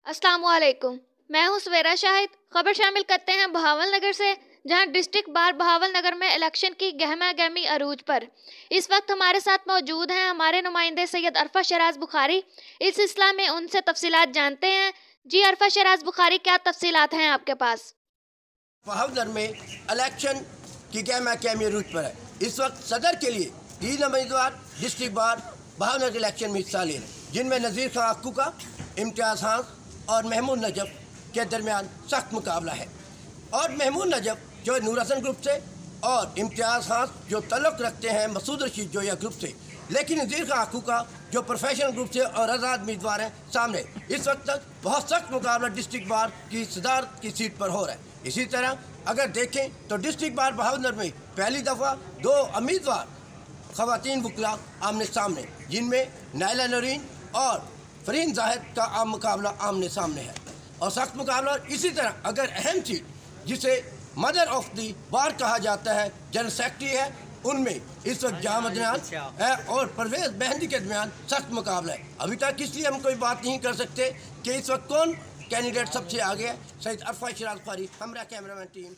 अस्सलाम वालेकुम। मैं हूं सवेरा शाहिद। खबर शामिल करते हैं बहावल नगर से, जहां डिस्ट्रिक्ट बार बहावल नगर में इलेक्शन की गहमा गहमी अरूज पर। इस वक्त हमारे साथ मौजूद हैं हमारे नुमाइंदे सैयद अरफा शराज बुखारी। इस सिलसिला में उनसे तफसीलात जानते हैं। जी अरफा शराज बुखारी, क्या तफसीलात हैं आपके पास? बहावल में इलेक्शन की गहमा गहमी अरूज पर है। इस वक्त सदर के लिए 3 उम्मीदवार डिस्ट्रिक्ट बार बहावल के इलेक्शन में हिस्सा ले रहे हैं, जिनमें नज़ीर खां अक्कू का, इम्तियाज़ हांस और महमूद नजफ के दरमियान सख्त मुकाबला है। और महमूद नजफ जो नूर हसन ग्रुप से और इम्तियाज़ हांस जो तल्लुक़ रखते हैं मसूद रशीद जोया ग्रुप से, लेकिन नज़ीर खां अक्कू का जो प्रोफेशनल ग्रुप से और आज़ाद उम्मीदवार हैं सामने। इस वक्त तक बहुत सख्त मुकाबला डिस्ट्रिक्ट बार की सदारत की सीट पर हो रहा है। इसी तरह अगर देखें तो डिस्ट्रिक्ट बार बहावल में पहली दफ़ा 2 उम्मीदवार ख़वातीन वकला आमने सामने, जिनमें नाइला नूरीन और फरीन जाहिद का आम मुकाबला आमने सामने है और सख्त मुकाबला। इसी तरह अगर अहम सीट जिसे मदर ऑफ दी बार कहा जाता है, जनरल सेक्रेटरी है, उनमें इस वक्त जहां मदनान है और परवेज मेहंदी के दरमियान सख्त मुकाबला है। अभी तक इसलिए हम कोई बात नहीं कर सकते कि इस वक्त कौन कैंडिडेट सबसे आगे है। सैयद अरफा शराज बुखारी, हमारा कैमरामैन टीम।